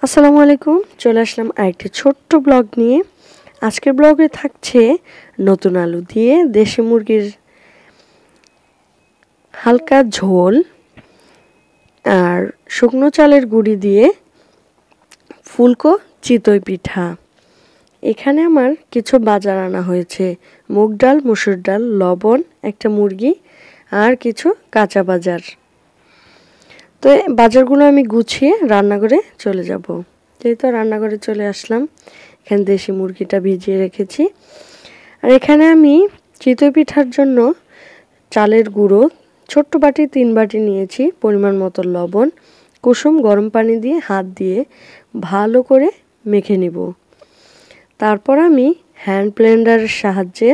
আসসালামু আলাইকুম, চলে আসলাম আরেকটি ছোট্ট ব্লগ নিয়ে। আজকের ব্লগে থাকছে নতুন আলু দিয়ে দেশি মুরগির হালকা ঝোল আর শুকনো চালের গুঁড়ি দিয়ে ফুলকো চিতই পিঠা। এখানে আমার কিছু বাজার আনা হয়েছে: মুগ ডাল, মসুর ডাল, লবণ, একটা মুরগি আর কিছু কাঁচা বাজার। তো বাজারগুলো আমি গুছিয়ে রান্নাঘরে চলে যাব। যেহেতু রান্নাঘরে চলে আসলাম, এখানে দেশি মুরগিটা ভিজিয়ে রেখেছি। আর এখানে আমি চিতই পিঠার জন্য চালের গুঁড়ো ছোট্ট বাটি 3 বাটি নিয়েছি, পরিমাণ মতো লবণ, কুসুম গরম পানি দিয়ে হাত দিয়ে ভালো করে মেখে নিব। তারপর আমি হ্যান্ড ব্লেন্ডারের সাহায্যে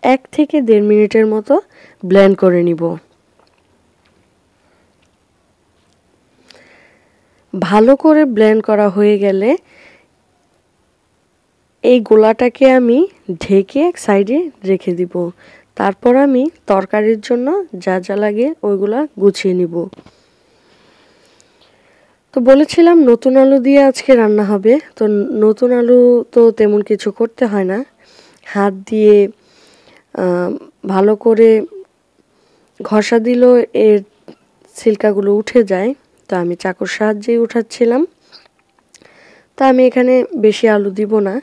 1 থেকে 1.5 মিনিটের মতো ব্লেন্ড করে নিব। ভালো করে ব্লেন্ড করা হয়ে গেলে এই গোলাটাকে আমি ঢেকে এক সাইডে রেখে দিব। তারপর আমি তরকারির জন্য যা যা লাগে ওইগুলা গুছিয়ে নিব। তো বলেছিলাম নতুন আলু দিয়ে আজকে রান্না হবে। তো নতুন আলু তো তেমন কিছু করতে হয় না, হাত দিয়ে ভালো করে ঘষা দিলেও এর ছিলকাগুলো উঠে যায়। তো আমি চাকুর সাহায্যেই উঠাচ্ছিলাম। তো আমি এখানে বেশি আলু দিব না,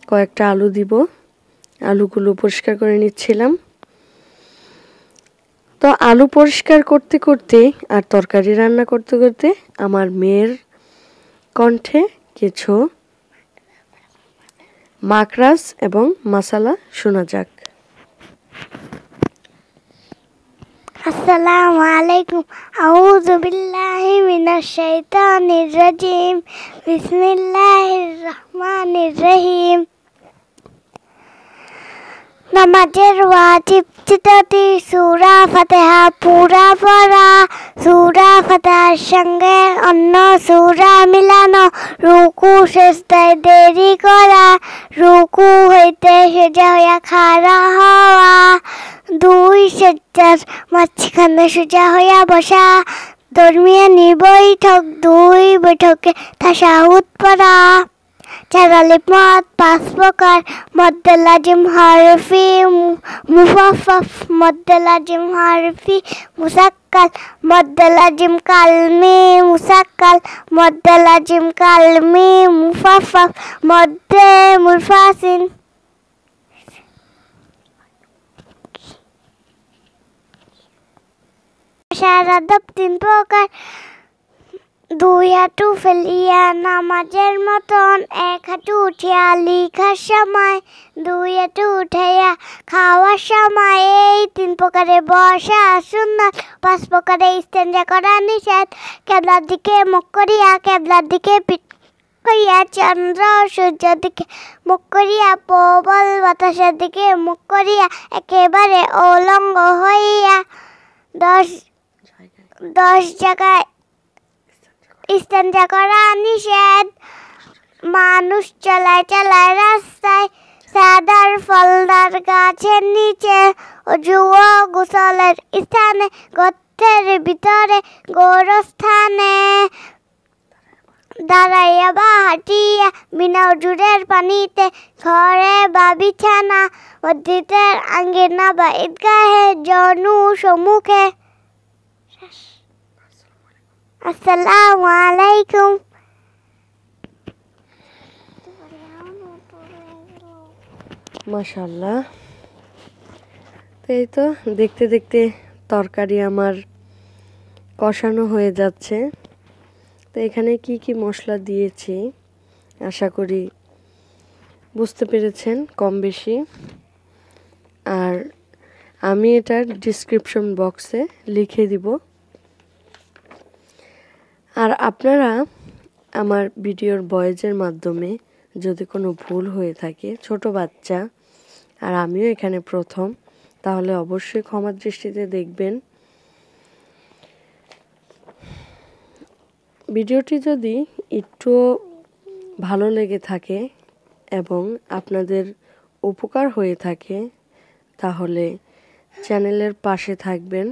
কয়েকটা আলু দিব। আলুগুলো পরিষ্কার করে নিচ্ছিলাম। তো আলু পরিষ্কার করতে করতে আর তরকারি রান্না করতে করতে আমার মেয়ের কণ্ঠে কিছু মাখরাজ এবং মশলা শোনা যাক। আসসালামু আলাইকুম, আউযু বিল্লাহি মিনাশ শাইতানির রাজিম, বিসমিল্লাহির রহমানির রহিম। নামাজের ওয়াজিব চিতাতি সূরা ফাতিহা পুরা পড়া, সূরা ফাতিহার সঙ্গে অন্য সূরা মিলানো, রুকু সেজদায় দেরি করা, রুকু হইতে সোজা হইয়া খাড়া হওয়া, 2 সেজদার মাঝখানে সোজা হইয়া বসা, দরমিয়ানি বৈঠক, 2 বৈঠকে তাশাহুদ পড়া, 4 আলিফ মদ 5 প্রকার, মদ্দে লাজিম হরফি মুফাফফ, মদ্দে লাজিম হরফি মুসাক্কাল, মদ্দে লাজিম কালমি মুসাক্কাল, মদ্দে লাজিম কালমি মুফাফফ, মদ্দে মুনফাসিল। আদব 3 প্রকার: 2 হাঁটু ফেলিয়া নামাজের মতন, 1 হাঁটু উঠিয়া লিখার সময়, 2 হাঁটু উঠাইয়া খাওয়ার সময়। এই 3 প্রকারে বসা সুন্নাত, 5 প্রকারে ইস্তেঞ্জা করা নিষেধ। কেবলার দিকে মুখ করিয়া, কেবলার দিকে পিঠ করিয়া, চন্দ্র সূর্যের দিকে মুখ করিয়া, প্রবল বাতাসের দিকে মুখ করিয়া, একেবারে উলঙ্গ হইয়া 10 জায়গায় ইস্তেঞ্জা করা নিষেধ। মানুষ চলায় চলায় রাস্তায়, সাদার ফলদার গাছের নিচে, অজু ও গোসলের স্থানে, গর্তের ভিতরে, গোরস্থানে, দাঁড়াইয়া বা হাঁটিয়া, বিনা অজুরের পানিতে, ঘরে বা বিছানা, মসজিদের আঙ্গিনা বা ঈদগাহে, জনু সম্মুখে। আসসালামু আলাইকুম। মাশাআল্লাহ। তো এই তো দেখতে দেখতে তরকারি আমার কষানো হয়ে যাচ্ছে। তো এখানে কি কি মশলা দিয়েছি আশা করি বুঝতে পেরেছেন কম বেশি। আর আমি এটার ডিসক্রিপশন বক্সে লিখে দিব। আর আপনারা আমার ভিডিওর ভয়েসের মাধ্যমে যদি কোনো ভুল হয়ে থাকে, ছোট বাচ্চা আর আমিও এখানে প্রথম, তাহলে অবশ্যই ক্ষমার দৃষ্টিতে দেখবেন। ভিডিওটি যদি একটু ভালো লেগে থাকে এবং আপনাদের উপকার হয়ে থাকে, তাহলে চ্যানেলের পাশে থাকবেন,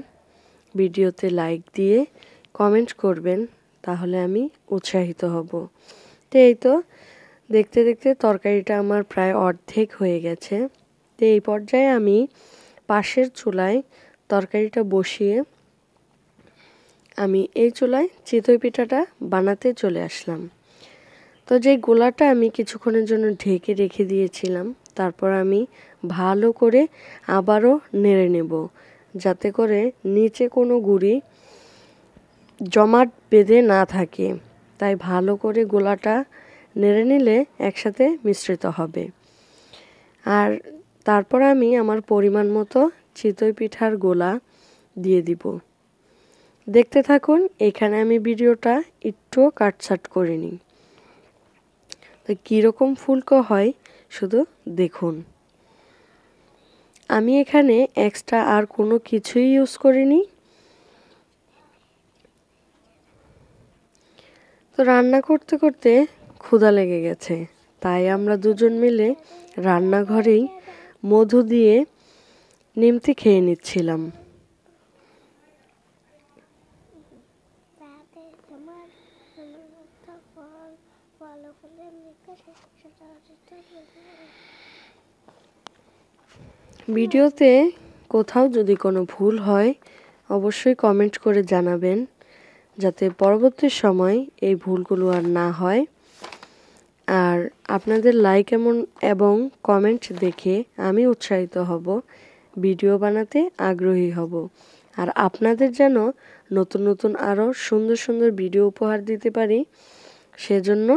ভিডিওতে লাইক দিয়ে কমেন্ট করবেন, তাহলে আমি উৎসাহিত হব। তো এই তো দেখতে দেখতে তরকারিটা আমার প্রায় অর্ধেক হয়ে গেছে। তো এই পর্যায়ে আমি পাশের চুলায় তরকারিটা বসিয়ে আমি এই চুলায় চিতই পিঠাটা বানাতে চলে আসলাম। তো যে গোলাটা আমি কিছুক্ষণের জন্য ঢেকে রেখে দিয়েছিলাম, তারপর আমি ভালো করে আবারও নেড়ে নেব, যাতে করে নিচে কোনো গুঁড়ি জমাট বেঁধে না থাকে। তাই ভালো করে গোলাটা নেড়ে নিলে একসাথে মিশ্রিত হবে। আর তারপর আমি আমার পরিমাণ মতো চিতই পিঠার গোলা দিয়ে দিব। দেখতে থাকুন, এখানে আমি ভিডিওটা একটুও কাটছাট করিনি। তো কীরকম ফুলকো হয় শুধু দেখুন। আমি এখানে এক্সট্রা আর কোনো কিছুই ইউজ করিনি। তো রান্না করতে করতে ক্ষুধা লেগে গেছে, তাই আমরা দুজন মিলে রান্নাঘরেই মধু দিয়ে নিমতি খেয়ে নিচ্ছিলাম। ভিডিওতে কোথাও যদি কোনো ভুল হয় অবশ্যই কমেন্ট করে জানাবেন, যাতে পরবর্তী সময় এই ভুলগুলো আর না হয়। আর আপনাদের লাইক এবং কমেন্ট দেখে আমি উৎসাহিত হব, ভিডিও বানাতে আগ্রহী হব। আর আপনাদের যেন নতুন নতুন আরও সুন্দর সুন্দর ভিডিও উপহার দিতে পারি, সেজন্য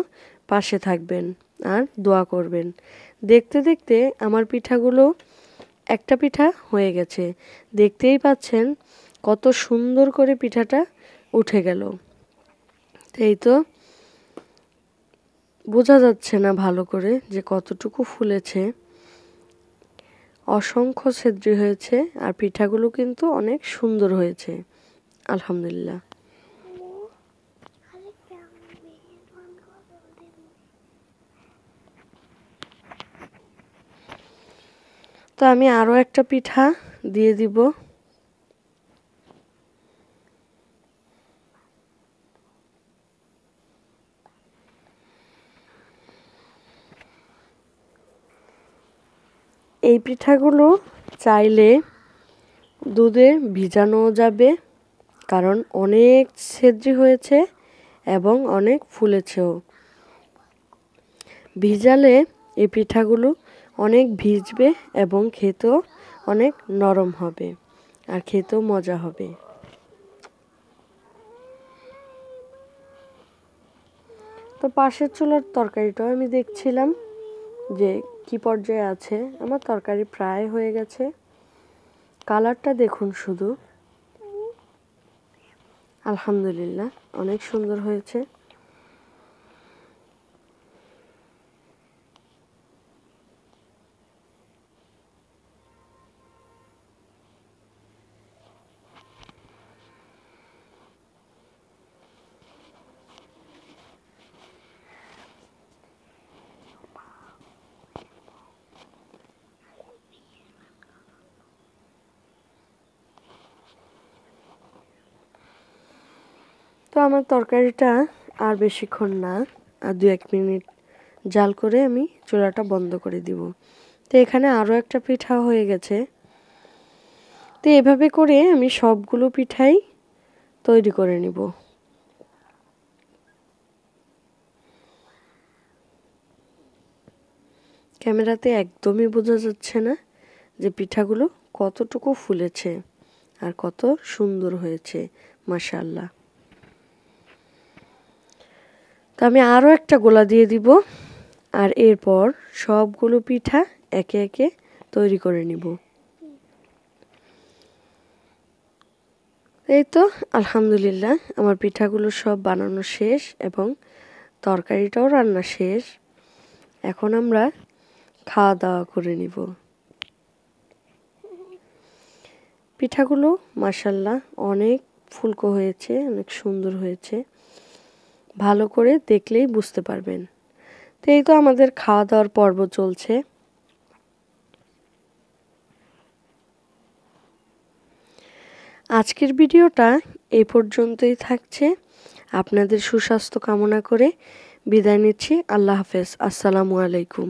পাশে থাকবেন আর দোয়া করবেন। দেখতে দেখতে আমার পিঠাগুলো একটা পিঠা হয়ে গেছে। দেখতেই পাচ্ছেন কত সুন্দর করে পিঠাটা উঠে গেল। এই তো বোঝা যাচ্ছে না ভালো করে যে কতটুকু ফুলেছে। অসংখ্য ছিদ্র হয়েছে আর পিঠাগুলো কিন্তু অনেক সুন্দর হয়েছে, আলহামদুলিল্লাহ। তো আমি আরও একটা পিঠা দিয়ে দিব। এই পিঠাগুলো চাইলে দুধে ভিজানো যাবে, কারণ অনেক ছিদ্র হয়েছে এবং অনেক ফুলেছেও। ভিজালে এই পিঠাগুলো অনেক ভিজবে এবং খেতেও অনেক নরম হবে আর খেতেও মজা হবে। তো পাশের চুলার তরকারিটাও আমি দেখছিলাম যে কি পর্যায়ে আছে। আমার তরকারি প্রায় হয়ে গেছে। কালারটা দেখুন শুধু, আলহামদুলিল্লাহ অনেক সুন্দর হয়েছে। তো আমার তরকারিটা আর বেশিক্ষণ না, আর 2-1 মিনিট জাল করে আমি চুলাটা বন্ধ করে দিব। তো এখানে আরও একটা পিঠা হয়ে গেছে। তো এভাবে করে আমি সবগুলো পিঠাই তৈরি করে নিব। ক্যামেরাতে একদমই বোঝা যাচ্ছে না যে পিঠাগুলো কতটুকু ফুলেছে আর কত সুন্দর হয়েছে, মাশাআল্লাহ। তো আমি আরও একটা গোলা দিয়ে দিব আর এরপর সবগুলো পিঠা একে একে তৈরি করে নিব। এই তো আলহামদুলিল্লাহ আমার পিঠাগুলো সব বানানো শেষ এবং তরকারিটাও রান্না শেষ। এখন আমরা খাওয়া দাওয়া করে নিব। পিঠাগুলো মাশাআল্লাহ অনেক ফুলকো হয়েছে, অনেক সুন্দর হয়েছে, ভালো করে দেখলেই বুঝতে পারবেন। তো এই তো আমাদের খাওয়া দাওয়ার পর্ব চলছে। আজকের ভিডিওটা এই পর্যন্তই থাকছে। আপনাদের সুস্বাস্থ্য কামনা করে বিদায় নিচ্ছি। আল্লাহ হাফেজ। আসসালামু আলাইকুম।